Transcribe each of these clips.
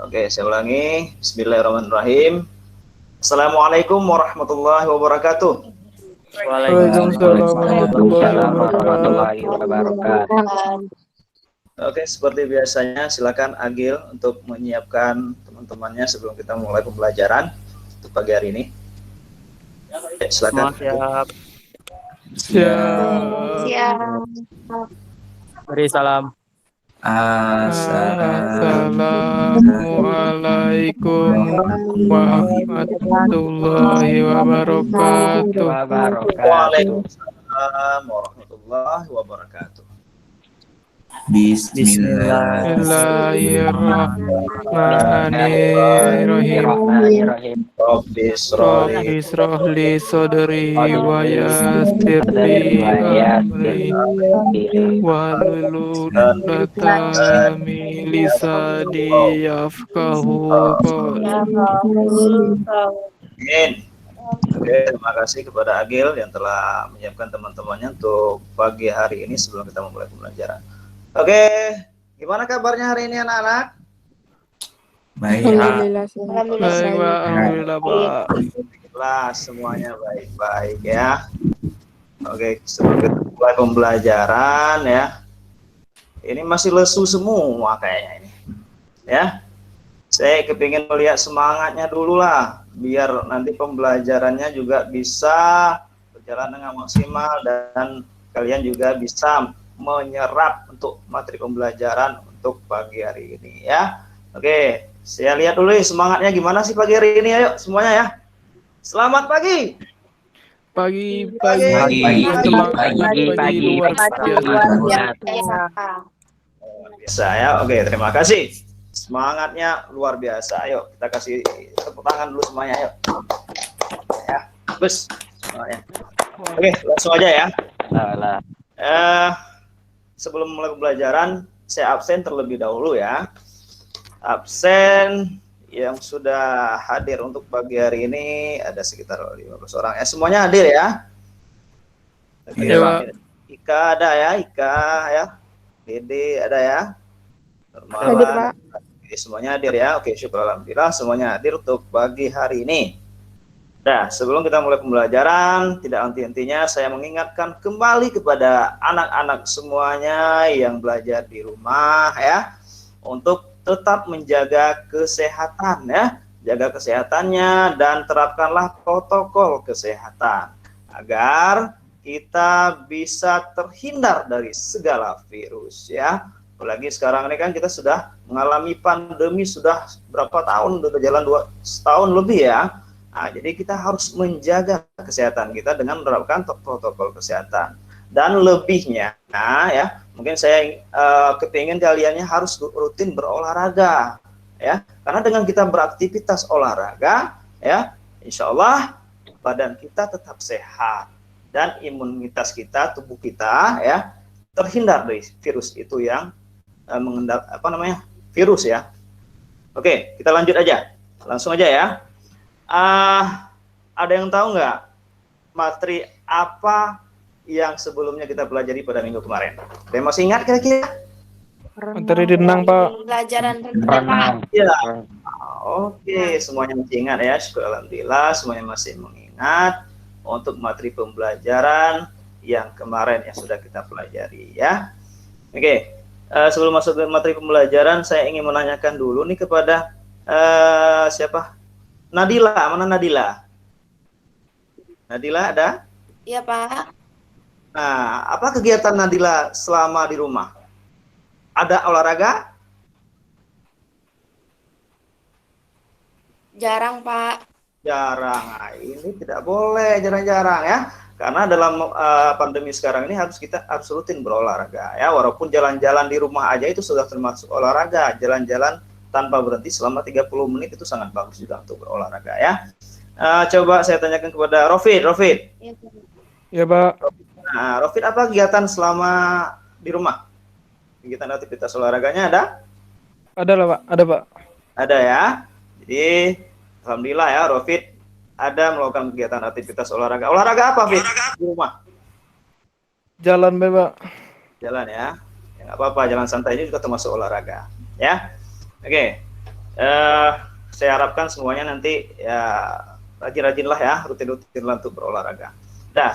Oke, saya ulangi. Bismillahirrahmanirrahim. Assalamualaikum warahmatullahi wabarakatuh. Waalaikumsalam warahmatullahi wabarakatuh. Oke, seperti biasanya silakan Agil untuk menyiapkan teman-temannya sebelum kita mulai pembelajaran untuk pagi hari ini. Oke, silakan. Siap. Beri salam. Assalamualaikum warahmatullahi wabarakatuh. Waalaikumsalam warahmatullahi wabarakatuh. Bismillahirrahmanirrahim. Rabbi shrah li sadri wa yassir li amri wahlul 'uqdatam min lisani yafqahu qawli. Amin. Oke, terima kasih kepada Agil yang telah menyiapkan teman-temannya untuk pagi hari ini sebelum kita memulai pembelajaran. Oke, gimana kabarnya hari ini anak-anak? Baik, Alhamdulillah, Pak. Alhamdulillah, semuanya baik-baik ya. Oke, sebelum kita mulai pembelajaran ya. Ini masih lesu semua kayaknya ini. Ya. Saya kepingin melihat semangatnya dulu lah, biar nanti pembelajarannya juga bisa berjalan dengan maksimal dan kalian juga bisa menyerap untuk materi pembelajaran untuk pagi hari ini ya. Oke, saya lihat dulu semangatnya gimana sih pagi hari ini. Ayo semuanya ya. Selamat pagi. Pagi luar biasa ya. Oke, terima kasih. Semangatnya luar biasa. Ayo kita kasih tepuk tangan dulu semuanya. Ayo. Ya, bus. Semuanya. Oke, langsung aja ya. Sebelum mulai pembelajaran, saya absen terlebih dahulu ya. Absen yang sudah hadir untuk pagi hari ini ada sekitar 15 orang. Semuanya hadir ya. Iya. Ika ada ya, Ika ya. Dede ada ya. Hadir, Pak. Semuanya hadir ya. Oke, syukur alhamdulillah semuanya hadir untuk pagi hari ini. Nah, sebelum kita mulai pembelajaran, tidak henti-hentinya saya mengingatkan kembali kepada anak-anak semuanya yang belajar di rumah ya, untuk tetap menjaga kesehatan ya, jaga kesehatannya dan terapkanlah protokol kesehatan agar kita bisa terhindar dari segala virus ya. Apalagi sekarang ini kan kita sudah mengalami pandemi sudah berapa tahun, udah berjalan 2 tahun lebih ya. Nah, jadi kita harus menjaga kesehatan kita dengan menerapkan protokol kesehatan. Dan lebihnya, ya, mungkin saya kepingin kaliannya harus rutin berolahraga, ya. Karena dengan kita beraktivitas olahraga, ya, insya Allah badan kita tetap sehat dan imunitas kita, tubuh kita, ya, terhindar dari virus itu yang virus ya. Oke, kita lanjut aja, langsung aja ya. Ada yang tahu nggak materi apa yang sebelumnya kita pelajari pada minggu kemarin? Ada yang masih ingat kira-kira? Materi renang, Pak. Pelajaran renang. Ya. Oke, semuanya masih ingat ya. Syukur alhamdulillah semuanya masih mengingat untuk materi pembelajaran yang kemarin yang sudah kita pelajari ya. Oke, sebelum masuk ke materi pembelajaran, saya ingin menanyakan dulu nih kepada siapa? Nadila, mana Nadila? Nadila ada? Iya, Pak. Nah, apa kegiatan Nadila selama di rumah? Ada olahraga? Jarang, Pak. Jarang. Nah, ini tidak boleh jarang-jarang ya. Karena dalam pandemi sekarang ini kita harus rutin berolahraga ya. Walaupun jalan-jalan di rumah aja itu sudah termasuk olahraga. Jalan-jalan tanpa berhenti selama 30 menit itu sangat bagus juga untuk berolahraga ya. Coba saya tanyakan kepada Rofid. Ya, Pak. Nah, Rofid, apa kegiatan selama di rumah? Kegiatan aktivitas olahraganya ada? Ada lah, Pak. Ada, Pak. Ada ya. Jadi alhamdulillah ya, Rofid ada melakukan kegiatan aktivitas olahraga. Olahraga apa, Fit? Di rumah? Jalan, Pak. Jalan ya. Ya nggak apa-apa, jalan santai juga termasuk olahraga ya. Oke. Saya harapkan semuanya nanti ya rajin-rajinlah ya, rutin-rutinlah untuk berolahraga. Dah,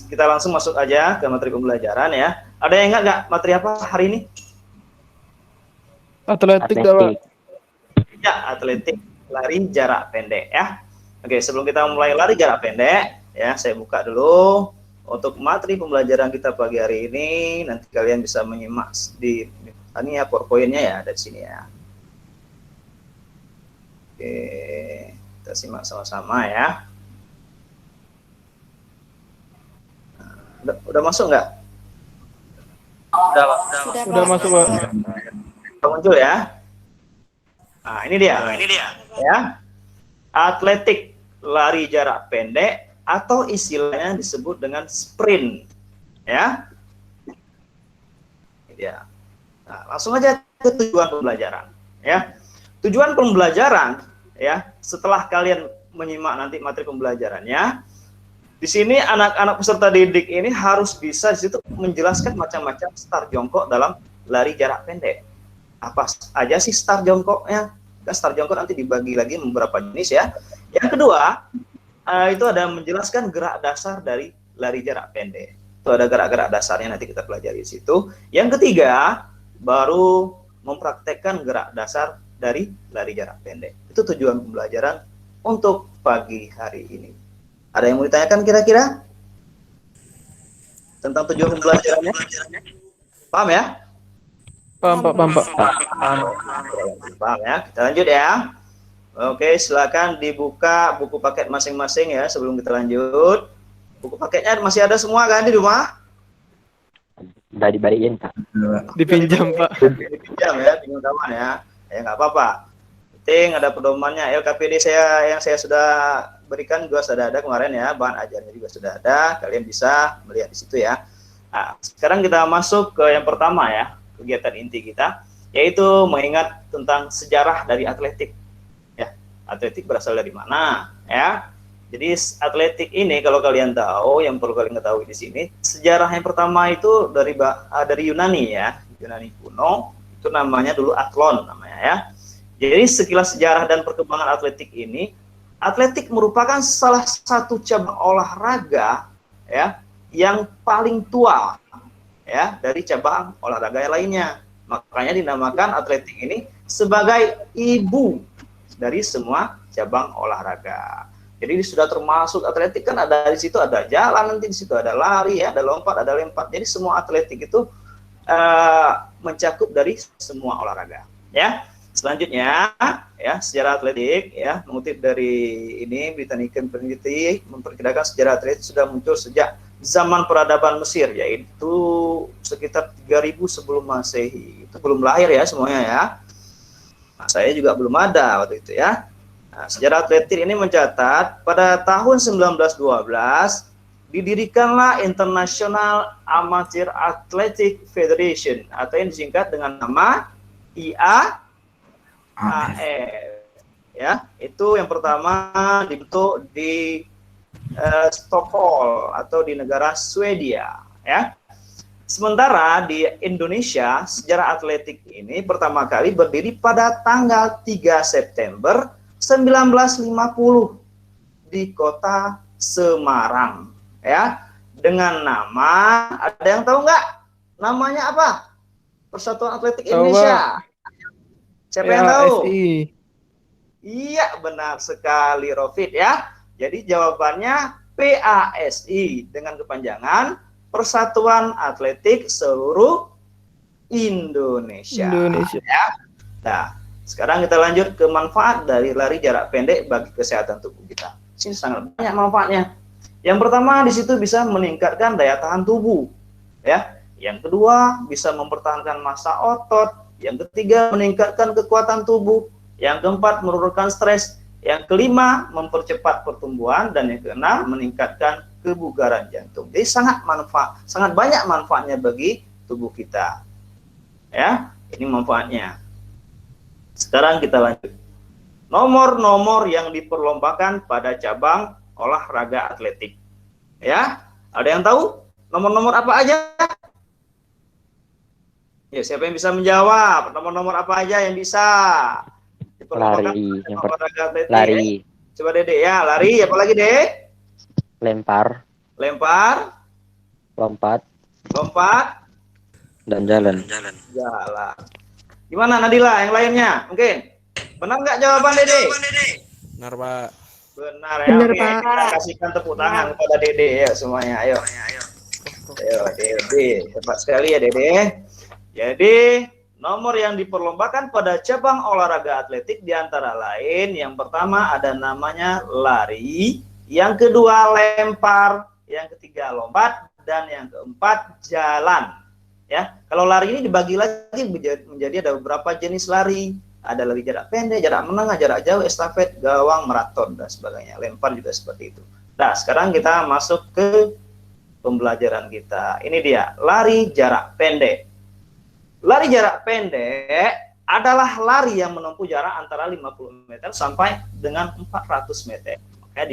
kita langsung masuk aja ke materi pembelajaran ya. Ada yang ingat nggak materi apa hari ini? Atletik dah, Pak. Ya, atletik lari jarak pendek ya. Oke, sebelum kita mulai lari jarak pendek ya, saya buka dulu untuk materi pembelajaran kita pagi hari ini. Nanti kalian bisa menyimak di ini ya, PowerPoint-nya ya, ada di sini ya. Oke, kita simak sama-sama ya. Udah masuk nggak? Udah masuk, Pak. Udah muncul ya. Nah, ini dia. Ya. Atletik lari jarak pendek atau istilahnya disebut dengan sprint. Ya. Ini dia. Nah, langsung aja ke tujuan pembelajaran, ya. Tujuan pembelajaran ya, setelah kalian menyimak nanti materi pembelajarannya, di sini anak-anak peserta didik ini harus bisa di situ menjelaskan macam-macam start jongkok dalam lari jarak pendek. Apa aja sih start jongkoknya? Dan start jongkok nanti dibagi lagi beberapa jenis ya. Yang kedua, itu ada menjelaskan gerak dasar dari lari jarak pendek. Itu ada gerak-gerak dasarnya, nanti kita pelajari di situ. Yang ketiga, baru mempraktekkan gerak dasar dari lari jarak pendek. Itu tujuan pembelajaran untuk pagi hari ini. Ada yang mau ditanyakan kira-kira tentang tujuan pembelajarannya? Paham ya? Paham, Pak. Paham ya? Kita lanjut ya. Oke, silakan dibuka buku paket masing-masing ya sebelum kita lanjut. Buku paketnya masih ada semua kan di rumah? Udah dibalikin, Pak. Dipinjam, Pak. Dipinjam ya, pinjam kawan ya. Ya nggak apa-apa. Penting ada pedomannya. LKPD yang saya sudah berikan juga sudah ada kemarin ya, bahan ajarnya juga sudah ada. Kalian bisa melihat di situ ya. Nah, sekarang kita masuk ke yang pertama ya, kegiatan inti kita, yaitu mengingat tentang sejarah dari atletik. Ya, atletik berasal dari mana? Ya, jadi atletik ini kalau kalian tahu, yang perlu kalian ketahui di sini, sejarah yang pertama itu dari Yunani ya, Yunani kuno. Itu namanya dulu athlon namanya ya. Jadi sekilas sejarah dan perkembangan atletik ini, atletik merupakan salah satu cabang olahraga ya yang paling tua ya dari cabang olahraga yang lainnya. Makanya dinamakan atletik ini sebagai ibu dari semua cabang olahraga. Jadi sudah termasuk atletik kan ada di situ, ada jalan, nanti di situ ada lari ya, ada lompat, ada lempar. Jadi semua atletik itu mencakup dari semua olahraga ya. Selanjutnya ya, sejarah atletik ya, mengutip dari ini Britannican peneliti memperkirakan sejarah atletik sudah muncul sejak zaman peradaban Mesir, yaitu sekitar 3000 sebelum Masehi. Itu belum lahir ya semuanya ya. Nah, saya juga belum ada waktu itu ya. Nah, sejarah atletik ini mencatat pada tahun 1912 didirikanlah International Amateur Athletic Federation atau yang disingkat dengan nama IAAF ya. Itu yang pertama dibentuk di Stockholm atau di negara Swedia ya. Sementara di Indonesia sejarah atletik ini pertama kali berdiri pada tanggal 3 September 1950 di kota Semarang ya, dengan nama, ada yang tahu nggak namanya apa? Persatuan Atletik Indonesia. Siapa yang tahu? Iya, benar sekali Rofid ya. Jadi jawabannya PASI dengan kepanjangan Persatuan Atletik Seluruh Indonesia. Ya. Nah, sekarang kita lanjut ke manfaat dari lari jarak pendek bagi kesehatan tubuh kita. Ini sangat banyak manfaatnya. Yang pertama di situ bisa meningkatkan daya tahan tubuh, ya. Yang kedua bisa mempertahankan massa otot. Yang ketiga meningkatkan kekuatan tubuh. Yang keempat menurunkan stres. Yang kelima mempercepat pertumbuhan dan yang keenam meningkatkan kebugaran jantung. Jadi sangat banyak manfaatnya bagi tubuh kita. Ya, ini manfaatnya. Sekarang kita lanjut. Nomor-nomor yang diperlombakan pada cabang olahraga atletik. Ya, ada yang tahu nomor-nomor apa aja? Ya, siapa yang bisa menjawab? Nomor-nomor apa aja yang bisa? diperlombakan Lari. pada cabang olahraga atletik. Lari. Coba Dede ya, lari. Apalagi Dede? Lempar. Lempar, Lompat. lompat, Dan jalan. jalan. Gimana Nadila yang lainnya? Mungkin benar nggak jawaban Dede? Benar, Pak. Benar ya. Benar, Oke, Pak. kita kasihkan tepuk tangan kepada Dede ya semuanya. Ayo. Ayo Dede, hebat sekali ya Dede. Jadi nomor yang diperlombakan pada cabang olahraga atletik diantara lain, yang pertama ada namanya lari, yang kedua lempar, yang ketiga lompat, dan yang keempat jalan. Ya, kalau lari ini dibagi lagi menjadi ada beberapa jenis lari. Ada lari jarak pendek, jarak menengah, jarak jauh, estafet, gawang, maraton, dan sebagainya. Lempar juga seperti itu. Nah, sekarang kita masuk ke pembelajaran kita. Ini dia, lari jarak pendek. Lari jarak pendek adalah lari yang menempuh jarak antara 50 meter sampai dengan 400 meter. Makanya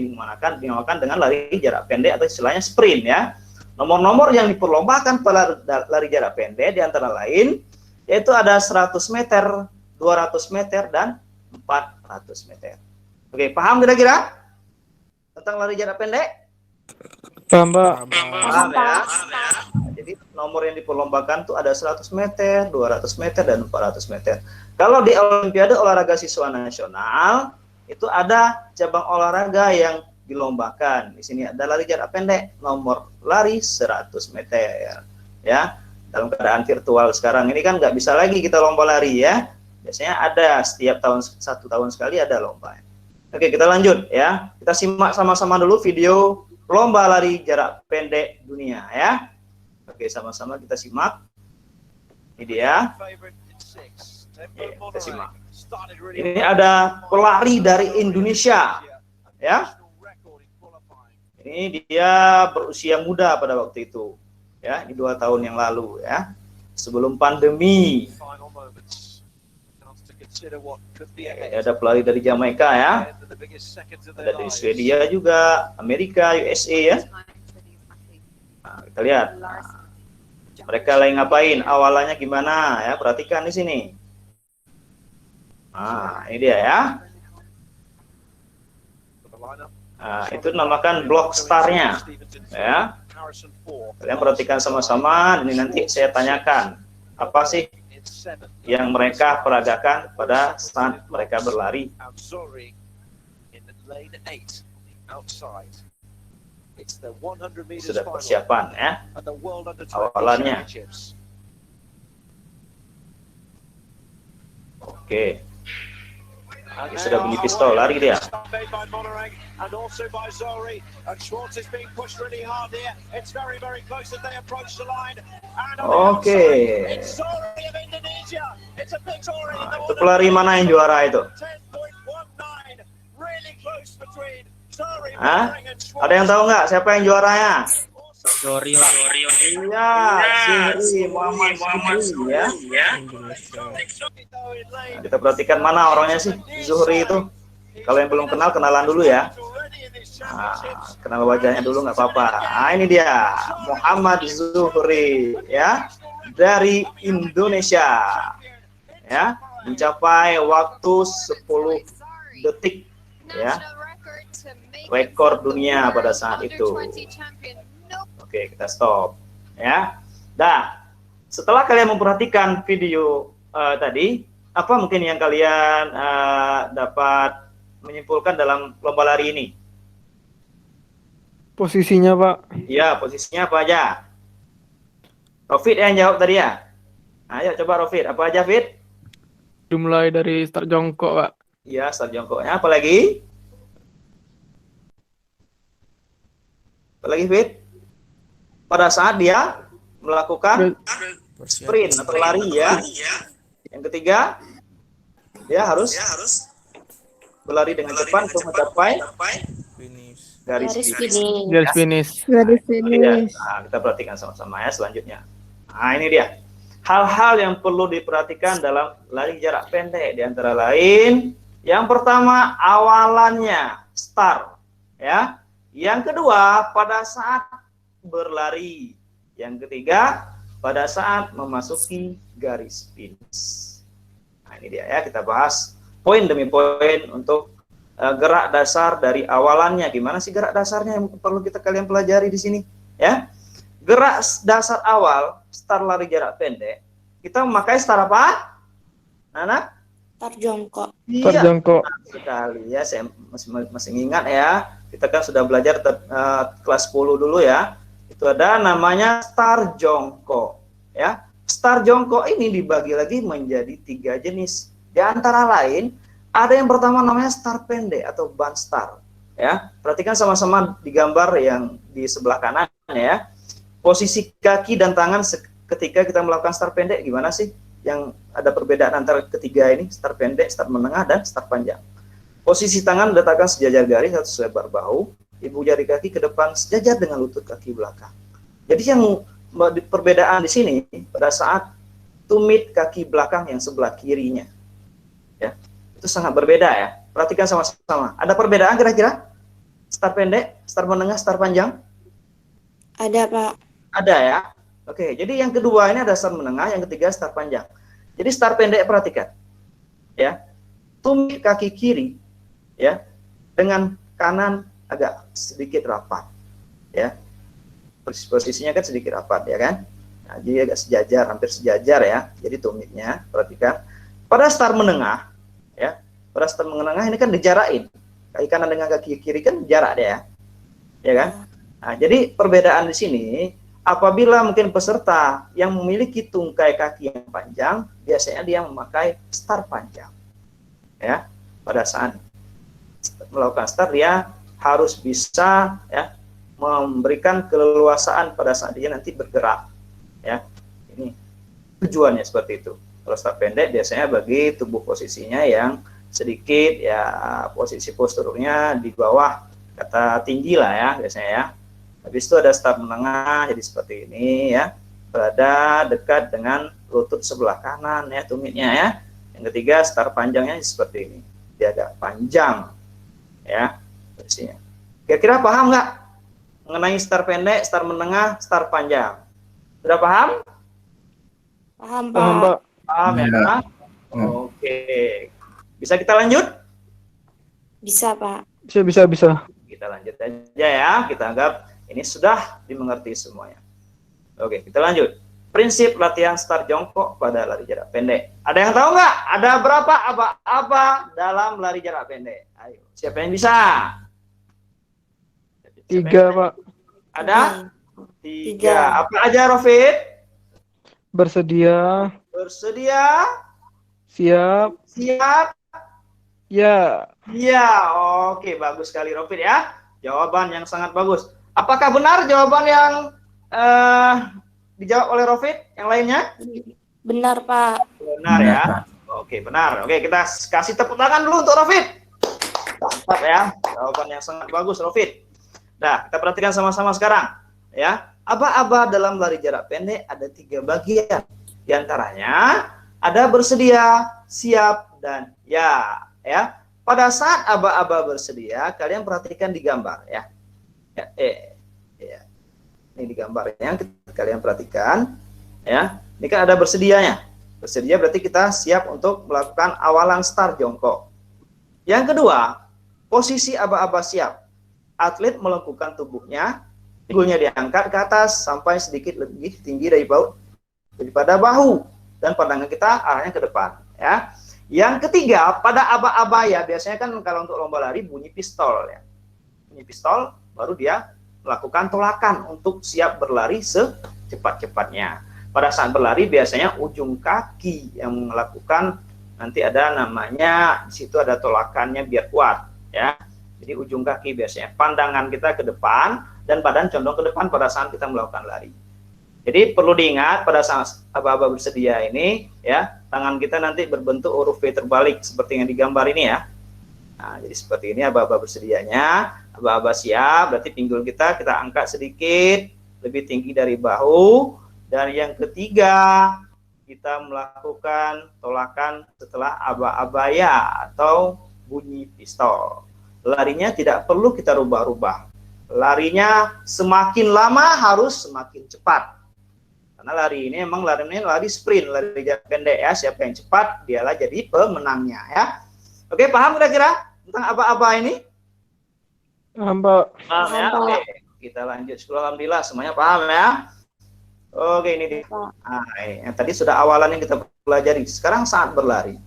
dinamakan dengan lari jarak pendek atau istilahnya sprint ya. Nomor-nomor yang diperlombakan pada lari jarak pendek diantara lain yaitu ada 100 meter, 200 meter, dan 400 meter. Oke, paham kira-kira tentang lari jarak pendek? Paham, Pak. Paham ya? Jadi nomor yang diperlombakan tuh ada 100 meter, 200 meter, dan 400 meter. Kalau di Olimpiade Olahraga Siswa Nasional itu ada cabang olahraga yang dilombakan. Di sini ada lari jarak pendek, nomor lari 100 meter. Ya, dalam keadaan virtual sekarang ini kan nggak bisa lagi kita lomba lari ya. Biasanya ada setiap tahun, 1 tahun sekali ada lomba. Oke, kita lanjut ya. Kita simak sama-sama dulu video lomba lari jarak pendek dunia ya. Oke, sama-sama kita simak. Ini dia. Oke, kita simak. Ini ada pelari dari Indonesia ya. Ini dia berusia muda pada waktu itu ya, ini 2 tahun yang lalu ya, sebelum pandemi. Ada pelari dari Jamaika ya, ada dari Swedia juga, Amerika, USA ya. Nah, kita lihat mereka lagi ngapain, awalannya gimana ya, perhatikan di sini. Nah, ini dia ya. Nah, itu namakan block star-nya ya. Kalian perhatikan sama-sama, ini nanti saya tanyakan apa sih yang mereka peragakan pada saat mereka berlari. Sudah persiapan ya awalannya. Oke. Dia sudah beli pistol, lari dia. Oke. Nah, itu pelari mana yang juara itu? Hah? Ada yang tahu nggak siapa yang juaranya? Sorry lah. Iya, Zuhri Muhammad Zuhri ya. Nah, kita perhatikan mana orangnya sih Zuhri itu. Kalau yang belum kenal, kenalan dulu ya. Nah, kenal wajahnya dulu nggak apa-apa. Nah, ini dia Muhammad Zuhri ya, dari Indonesia ya, mencapai waktu 10 detik ya, rekor dunia pada saat itu. Oke, kita stop ya. Nah, setelah kalian memperhatikan video tadi, apa mungkin yang kalian dapat menyimpulkan dalam lomba lari ini? Posisinya, Pak. Ya, posisinya apa aja? Rofid yang jawab tadi ya. Ayo coba Rofid, apa aja Fit? Dimulai dari start jongkok, Pak. Ya, start jongkoknya. Apa lagi? Apa lagi Fit? Pada saat dia melakukan sprint atau lari ya. Yang ketiga, dia harus berlari dengan cepat untuk mencapai garis finish. Garis finish. Ya. Nah, kita perhatikan sama-sama ya selanjutnya. Nah, ini dia. Hal-hal yang perlu diperhatikan dalam lari jarak pendek, di antara lain, yang pertama awalannya, start ya. Yang kedua, pada saat berlari. Yang ketiga, pada saat memasuki garis finish. Nah, ini dia ya, kita bahas poin demi poin untuk gerak dasar dari awalannya. Gimana sih gerak dasarnya yang perlu kalian pelajari di sini, ya? Gerak dasar awal start lari jarak pendek, kita memakai start apa? Anak? Start jongkok. Start Iya, jongkok. benar sekali ya. Saya masih ingat ya. Kita kan sudah belajar kelas 10 dulu ya. Itu ada namanya start jongkok, ya. Start jongkok ini dibagi lagi menjadi 3 jenis. Di antara lain, ada yang pertama namanya start pendek atau band start, ya. Perhatikan sama-sama di gambar yang di sebelah kanan ya. Posisi kaki dan tangan ketika kita melakukan start pendek gimana sih? Yang ada perbedaan antara ketiga ini, start pendek, start menengah, dan start panjang. Posisi tangan letakkan sejajar garis atau selebar bahu, ibu jari kaki ke depan sejajar dengan lutut kaki belakang. Jadi yang perbedaan di sini pada saat tumit kaki belakang yang sebelah kirinya, ya, itu sangat berbeda ya. Perhatikan sama-sama. Ada perbedaan kira-kira? Start pendek, start menengah, start panjang? Ada, Pak. Ada ya. Oke, jadi yang kedua ini ada start menengah, yang ketiga start panjang. Jadi start pendek perhatikan, ya, tumit kaki kiri, ya, dengan kanan agak sedikit rapat, ya, posisinya kan sedikit rapat, ya kan. Nah, jadi agak sejajar, hampir sejajar ya. Jadi tumitnya perhatikan. Pada start menengah, ya, pada start menengah ini kan dijarakin, kaki kanan dengan kaki kiri kan jarak dia, ya kan. Nah, jadi perbedaan di sini. Apabila mungkin peserta yang memiliki tungkai kaki yang panjang, biasanya dia memakai start panjang. Ya, pada saat melakukan start dia harus bisa ya memberikan keleluasaan pada saat dia nanti bergerak. Ya, ini tujuannya seperti itu. Kalau start pendek biasanya bagi tubuh posisinya yang sedikit ya posisi posturnya di bawah kata tinggi lah ya biasanya ya. Habis itu ada start menengah, jadi seperti ini ya, berada dekat dengan lutut sebelah kanan ya, tumitnya ya. Yang ketiga start panjangnya seperti ini, dia agak panjang ya posisinya. Kira-kira paham nggak mengenai start pendek, start menengah, start panjang? Sudah paham? Paham, Pak. Paham, Pak. Paham ya, Pak? Oke, bisa kita lanjut? Bisa, Pak. Bisa. Kita lanjut aja ya, kita anggap ini sudah dimengerti semuanya. Oke, kita lanjut. Prinsip latihan start jongkok pada lari jarak pendek. Ada yang tahu nggak? Ada berapa aba-aba dalam lari jarak pendek? Ayo, siapa yang bisa? 3, Pak. Ada? 3. Apa aja, Rofid? Bersedia. Bersedia? Siap. Siap? Ya. Iya, oke, bagus sekali Rofid ya. Jawaban yang sangat bagus. Apakah benar jawaban yang dijawab oleh Rofid? Yang lainnya? Benar, Pak. Benar ya. Oke, benar. Oke, kita kasih tepuk tangan dulu untuk Rofid. Mantap ya. Jawaban yang sangat bagus, Rofid. Nah, kita perhatikan sama-sama sekarang. Ya, aba-aba dalam lari jarak pendek ada 3 bagian. Di antaranya ada bersedia, siap, dan ya. Ya. Pada saat aba-aba bersedia, kalian perhatikan di gambar ya. Ya. Ini di gambarnya kalian perhatikan ya. Ini kan ada bersedianya. Bersedia berarti kita siap untuk melakukan awalan start jongkok. Yang kedua, posisi aba-aba siap. Atlet melengkungkan tubuhnya, pinggulnya diangkat ke atas sampai sedikit lebih tinggi daripada bahu dan pandangan kita arahnya ke depan ya. Yang ketiga, pada aba-aba ya biasanya kan kalau untuk lomba lari bunyi pistol ya. Bunyi pistol baru dia melakukan tolakan untuk siap berlari secepat-cepatnya. Pada saat berlari biasanya ujung kaki yang melakukan nanti ada namanya di situ ada tolakannya biar kuat ya. Jadi ujung kaki biasanya pandangan kita ke depan dan badan condong ke depan pada saat kita melakukan lari. Jadi perlu diingat pada saat aba-aba bersedia ini ya, tangan kita nanti berbentuk huruf V terbalik seperti yang digambar ini ya. Nah, jadi seperti ini aba-aba bersedianya, aba-aba siap, berarti pinggul kita angkat sedikit, lebih tinggi dari bahu. Dan yang ketiga, kita melakukan tolakan setelah aba-aba ya atau bunyi pistol. Larinya tidak perlu kita rubah-rubah. Larinya semakin lama harus semakin cepat. Karena lari ini emang lari sprint, lari jarak pendek ya. Siapa yang cepat, dialah jadi pemenangnya ya. Oke, paham kira-kira tentang aba-aba ini? Paham, Pak. Paham ya? Paham, Pak. Oke, kita lanjut. Syukur alhamdulillah semuanya paham ya. Oke, ini dia. Pak. Nah, yang tadi sudah awalan yang kita pelajari. Sekarang saat berlari.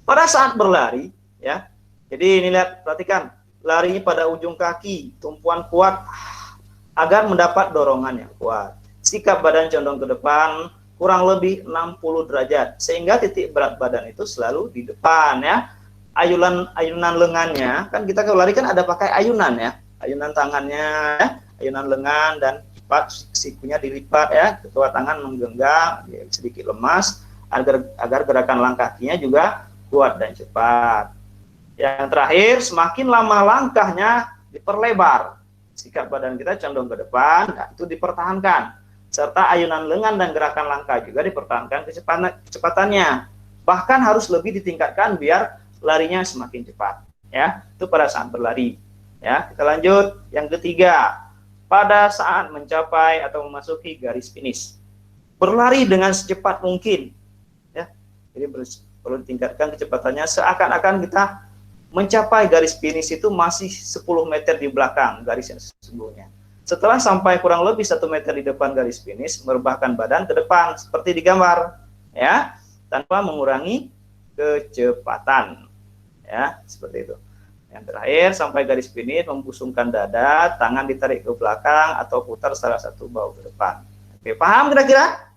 Pada saat berlari, ya. Jadi ini lihat, perhatikan, larinya pada ujung kaki, tumpuan kuat agar mendapat dorongan yang kuat. Sikap badan condong ke depan, kurang lebih 60 derajat, sehingga titik berat badan itu selalu di depan ya. Ayunan lengannya, kan kita kalau lari kan ada pakai ayunan ya, ayunan tangannya, ya, ayunan lengan dan sikunya dilipat ya, kedua tangan menggenggam, ya, sedikit lemas agar gerakan langkah kakinya juga kuat dan cepat. Yang terakhir, semakin lama langkahnya diperlebar, sikap badan kita condong ke depan, nah, itu dipertahankan, serta ayunan lengan dan gerakan langkah juga dipertahankan kecepatannya, bahkan harus lebih ditingkatkan biar larinya semakin cepat ya. Itu pada saat berlari ya. Kita lanjut yang ketiga, pada saat mencapai atau memasuki garis finish, berlari dengan secepat mungkin ya. Jadi perlu ditingkatkan kecepatannya, seakan-akan kita mencapai garis finish itu masih 10 meter di belakang garis yang sesungguhnya. Setelah sampai kurang lebih 1 meter di depan garis finish, merebahkan badan ke depan seperti di gambar ya, tanpa mengurangi kecepatan ya, seperti itu. Yang terakhir, sampai garis finish membusungkan dada, tangan ditarik ke belakang atau putar salah satu bahu ke depan. Oke, paham kira-kira?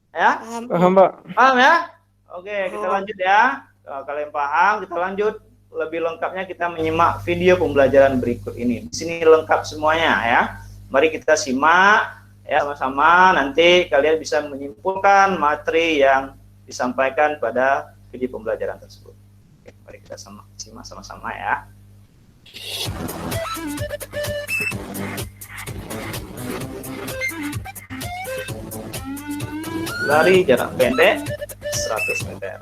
Ya? Paham, Pak. Paham ya? Oke, kita lanjut ya. Kalau kalian paham, kita lanjut. Lebih lengkapnya kita menyimak video pembelajaran berikut ini. Di sini lengkap semuanya ya. Mari kita simak ya sama-sama, nanti kalian bisa menyimpulkan materi yang disampaikan pada video pembelajaran tersebut. Oke, mari kita simak sama-sama ya. Lari jarak pendek 100 meter.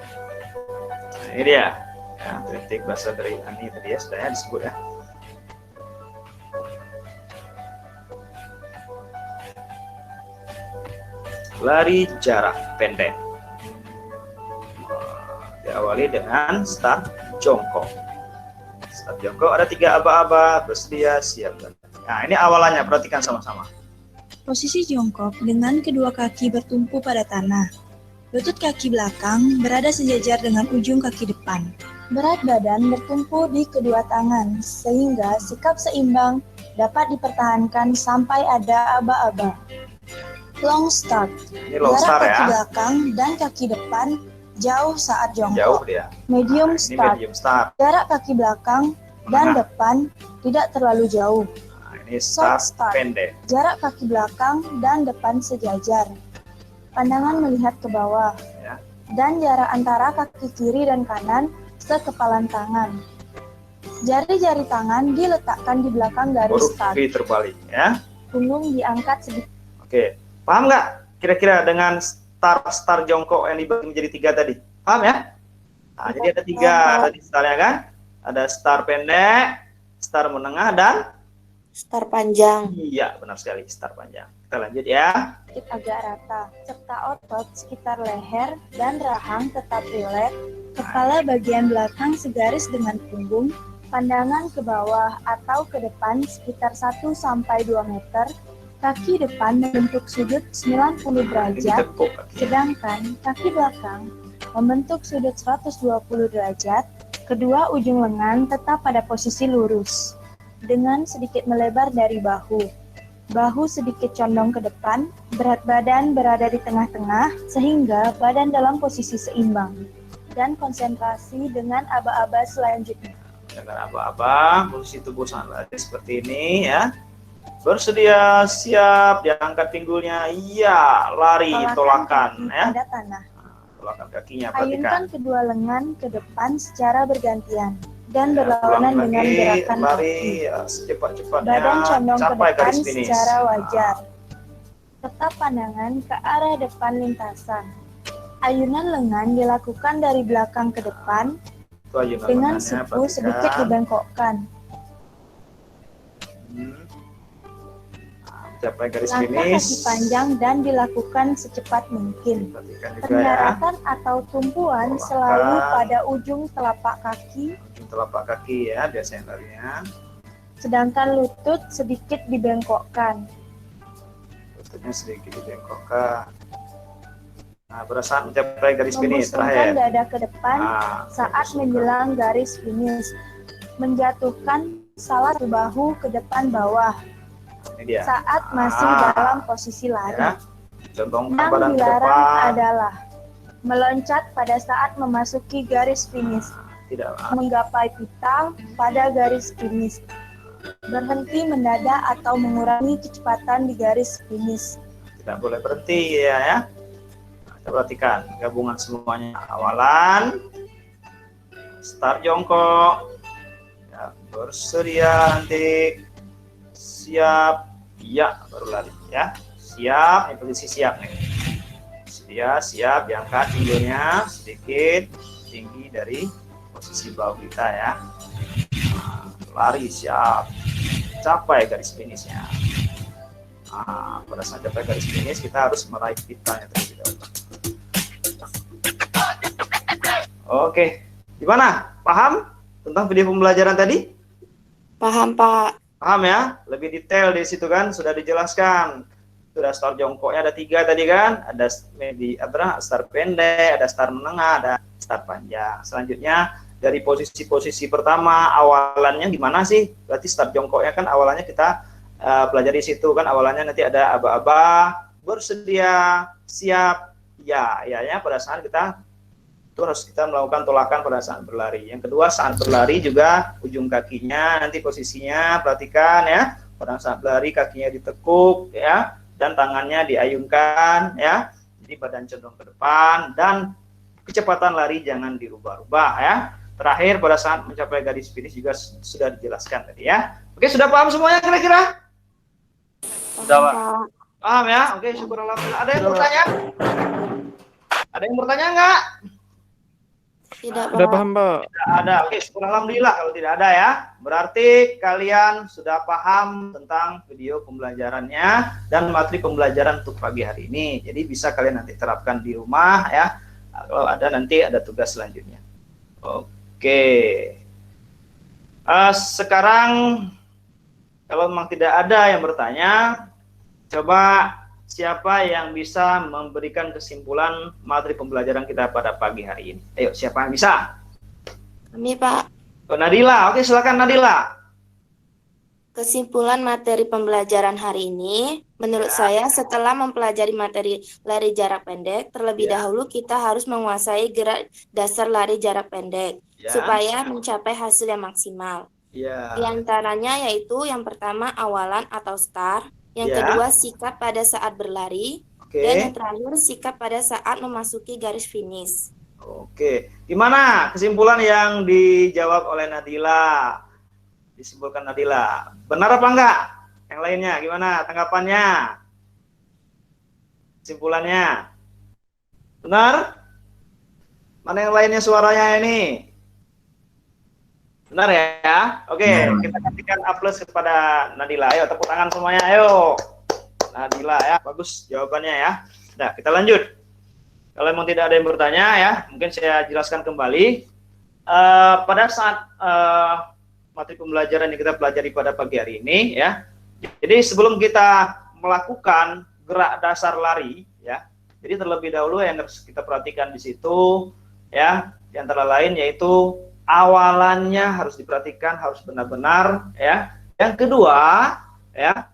Nah, ini dia ya, kritik bahasa dari Ani tadi ya, sudah ya disebut ya. Lari jarak pendek. Diawali dengan start jongkok. Start jongkok ada 3 aba-aba, bersedia, siap. Nah, ini awalannya, perhatikan sama-sama. Posisi jongkok dengan kedua kaki bertumpu pada tanah. Lutut kaki belakang berada sejajar dengan ujung kaki depan. Berat badan bertumpu di kedua tangan, sehingga sikap seimbang dapat dipertahankan sampai ada aba-aba. Long start. Ini long Jarak start kaki ya. belakang dan kaki depan jauh saat Jauh jongkok. dia. Medium Nah, ini start. medium start. Jarak kaki belakang dan depan tidak terlalu jauh. Nah, ini start Start. pendek. Jarak kaki belakang dan depan sejajar. Pandangan melihat ke bawah. Ya. Dan jarak antara kaki kiri dan kanan sekepalan tangan. Jari-jari tangan diletakkan di belakang garis Huruf start. V terbalik ya. Punggung diangkat sedikit. Oke, paham nggak kira-kira dengan start jongkok yang dibagi menjadi 3 tadi? Paham ya? Nah, jadi ada 3 tadi startnya kan? Ada start pendek, start menengah, dan Start panjang. iya benar sekali, start panjang. Kita lanjut ya. Agak rata, serta otot sekitar leher dan rahang tetap rileks, kepala bagian belakang segaris dengan punggung, pandangan ke bawah atau ke depan sekitar 1-2 meter, kaki depan membentuk sudut 90 Ini derajat, ditekuk kaki. sedangkan kaki belakang membentuk sudut 120 derajat, kedua ujung lengan tetap pada posisi lurus, dengan sedikit melebar dari bahu. Bahu sedikit condong ke depan, berat badan berada di tengah-tengah, sehingga badan dalam posisi seimbang. Dan konsentrasi dengan aba-aba selanjutnya. Dengan aba-aba, posisi tubuh sangat seperti ini ya. Bersedia, siap, diangkat pinggulnya, iya, lari, tolakan kaki ya. pada tanah. Tolakan kakinya, Ayunkan perhatikan. kedua lengan ke depan secara bergantian dan Ya, berlawanan ulangi dengan lagi, gerakan lari kaki. ya, secepat-cepatnya Badan condong ke capai depan garis finish. secara wajar. Tetap pandangan ke arah depan lintasan. Ayunan lengan dilakukan dari belakang ke depan Itu ayunan dengan lengannya, siku perhatikan. sedikit dibengkokkan. Capai garis Langkah finish. kaki panjang dan dilakukan secepat mungkin. Perhatikan juga ya. Pendaratan atau tumpuan selalu pada ujung telapak kaki, Ujung telapak kaki ya biasanya larinya. sedangkan lutut sedikit dibengkokkan. Lututnya sedikit dibengkokkan. Nah, pada saat mencapai garis finish Membusungkan terakhir. dada ke depan saat membusungkan. menjelang garis finish. Menjatuhkan salah satu bahu ke depan bawah Ini dia. saat masih dalam posisi lari. Ya. Contohkan Yang badan ke dilarang depan. adalah meloncat pada saat memasuki garis finish, Tidak. menggapai pita pada garis finish, berhenti mendadak atau mengurangi kecepatan di garis finish. Tidak boleh berhenti ya. Nah, kita perhatikan gabungan semuanya. Awalan, start jongkok, ya, bersedia nanti, siap, ya baru lari ya. Siap, ini posisi siap nih. Sedia, siap, diangkat tingginya sedikit tinggi dari posisi bahu kita ya. Nah, lari siap, capai garis finishnya. Nah, pada saat capai garis finish kita harus meraih pitanya terlebih dahulu. Oke, gimana? Paham tentang video pembelajaran tadi? Paham, Pak. Paham ya? Lebih detail di situ kan sudah dijelaskan. Sudah start jongkoknya ada 3 tadi kan? Ada start pendek, ada start menengah, ada start panjang. Selanjutnya dari posisi-posisi pertama awalannya gimana sih? Berarti start jongkoknya kan awalannya kita pelajari situ kan, awalannya nanti ada aba-aba, bersedia, siap, ya pada saat kita itu harus kita melakukan tolakan pada saat berlari. Yang kedua saat berlari juga ujung kakinya nanti posisinya perhatikan ya, pada saat berlari kakinya ditekuk ya, dan tangannya diayunkan ya, jadi badan cenderung ke depan dan kecepatan lari jangan dirubah-rubah ya. Terakhir pada saat mencapai garis finish juga sudah dijelaskan tadi ya. Oke, sudah paham semuanya kira-kira? Sudah, Pak. Pak. Paham ya? Oke, syukur alhamdulillah. Ada yang bertanya? Ada yang bertanya enggak? Tidak, Udah Pak. paham, Pak. Tidak ada. Oke, syukur alhamdulillah kalau tidak ada ya. Berarti kalian sudah paham tentang video pembelajarannya dan materi pembelajaran untuk pagi hari ini. Jadi bisa kalian nanti terapkan di rumah ya. Kalau ada nanti ada tugas selanjutnya. Oke. Sekarang kalau memang tidak ada yang bertanya, coba siapa yang bisa memberikan kesimpulan materi pembelajaran kita pada pagi hari ini? Ayo, siapa yang bisa? Kami, Pak. Oh, Nadila. Oke, silakan Nadila. Kesimpulan materi pembelajaran hari ini, menurut saya setelah mempelajari materi lari jarak pendek, terlebih dahulu kita harus menguasai gerak dasar lari jarak pendek, supaya mencapai hasil yang maksimal. Di antaranya yaitu yang pertama awalan atau start, yang kedua sikap pada saat berlari, dan yang terakhir sikap pada saat memasuki garis finish. Oke, gimana kesimpulan yang dijawab oleh Nadila? Disimpulkan Nadila. Benar apa enggak? Yang lainnya gimana tanggapannya? Kesimpulannya? Benar? Mana yang lainnya suaranya ini? Benar ya? Oke, kita kasihkan A+ kepada Nadila. Ayo tepuk tangan semuanya, ayo. Nadila ya, bagus jawabannya ya. Nah, kita lanjut. Kalau memang tidak ada yang bertanya ya, mungkin saya jelaskan kembali. Pada saat materi pembelajaran yang kita pelajari pada pagi hari ini ya. Jadi sebelum kita melakukan gerak dasar lari ya. Jadi terlebih dahulu yang harus kita perhatikan di situ ya, di antara lain yaitu awalannya harus diperhatikan, harus benar-benar ya. Yang kedua ya,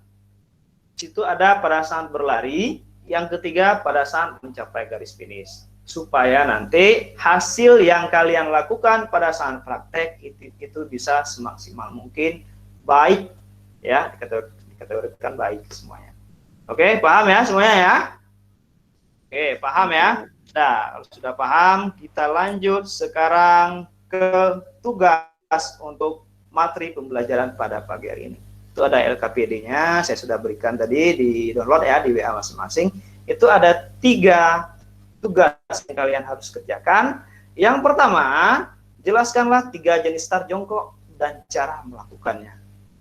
situ ada pada saat berlari. Yang ketiga pada saat mencapai garis finish, supaya nanti hasil yang kalian lakukan pada saat praktek itu bisa semaksimal mungkin baik ya, dikategorikan baik semuanya. Oke, paham ya semuanya ya? Oke, paham ya? Nah, kalau sudah paham, kita lanjut sekarang ke tugas untuk materi pembelajaran pada pagi hari ini. Itu ada LKPD-nya, saya sudah berikan tadi di download ya di WA masing-masing. Itu ada 3 tugas yang kalian harus kerjakan. Yang pertama, jelaskanlah 3 jenis start jongkok dan cara melakukannya.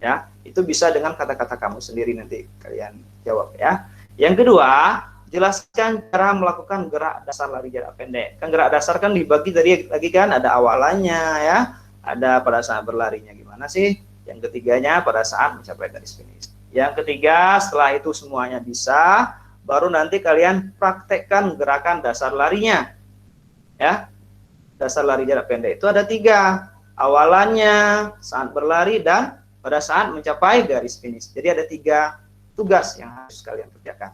Ya, itu bisa dengan kata-kata kamu sendiri, nanti kalian jawab ya. Yang kedua, jelaskan cara melakukan gerak dasar lari jarak pendek. Kan gerak dasar kan dibagi tadi lagi kan, ada awalannya ya, ada pada saat berlarinya gimana sih. Yang ketiganya pada saat mencapai garis finish. Yang ketiga, setelah itu semuanya bisa, baru nanti kalian praktekkan gerakan dasar larinya. Ya, dasar lari jarak pendek itu ada 3. Awalannya, saat berlari, dan pada saat mencapai garis finish. Jadi ada 3 tugas yang harus kalian kerjakan.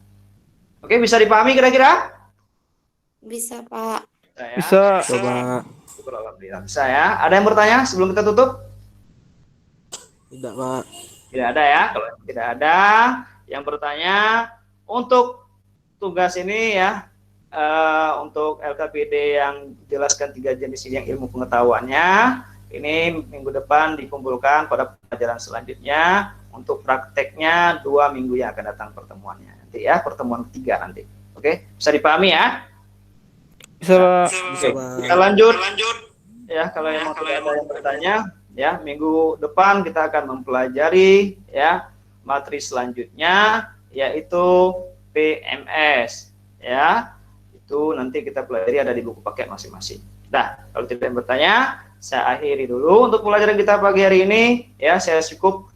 Oke, bisa dipahami kira-kira? Bisa, Pak. Ya? Bisa. Coba. Syukur, alhamdulillah. Bisa ya. Ada yang bertanya sebelum kita tutup? Tidak, Pak. Tidak ada ya. Kalau tidak ada yang bertanya, untuk tugas ini ya, untuk LKPD yang jelaskan 3 jenis ini yang ilmu pengetahuannya, ini minggu depan dikumpulkan pada pelajaran selanjutnya. Untuk prakteknya 2 minggu yang akan datang pertemuannya nanti ya, pertemuan ketiga nanti. Oke, bisa dipahami ya? Bisa, Pak. Oke, kita lanjut. Ya, kalau yang tidak ada yang bertanya, ya minggu depan kita akan mempelajari ya materi selanjutnya, yaitu PMS ya. Itu nanti kita pelajari, ada di buku paket masing-masing. Nah, kalau tidak ada yang bertanya, saya akhiri dulu untuk pelajaran kita pagi hari ini ya. Saya cukup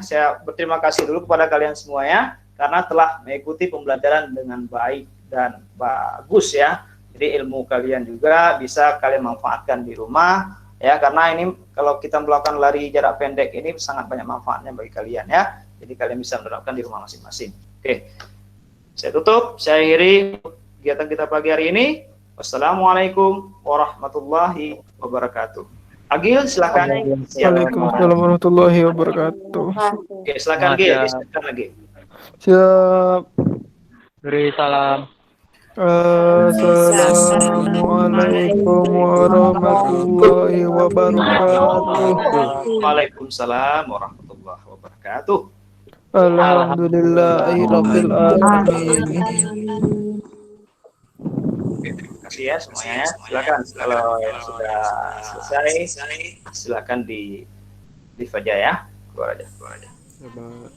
saya berterima kasih dulu kepada kalian semua ya, karena telah mengikuti pembelajaran dengan baik dan bagus ya. Jadi ilmu kalian juga bisa kalian manfaatkan di rumah ya, karena ini kalau kita melakukan lari jarak pendek ini sangat banyak manfaatnya bagi kalian ya. Jadi kalian bisa menerapkan di rumah masing-masing. Oke, saya tutup, saya akhiri kegiatan kita pagi hari ini. Wassalamualaikum warahmatullahi wabarakatuh. Agil, silakan. Waalaikumsalam warahmatullahi wabarakatuh. Oke, silakan Gil, silakan lagi. Siap. Beri salam. Assalamualaikum warahmatullahi wabarakatuh. Waalaikumsalam warahmatullahi wabarakatuh. Alhamdulillahirabbil alamin. Terima kasih ya semuanya ya. Silakan kalau yang sudah selesai silakan di live aja ya. Keluar aja. Coba.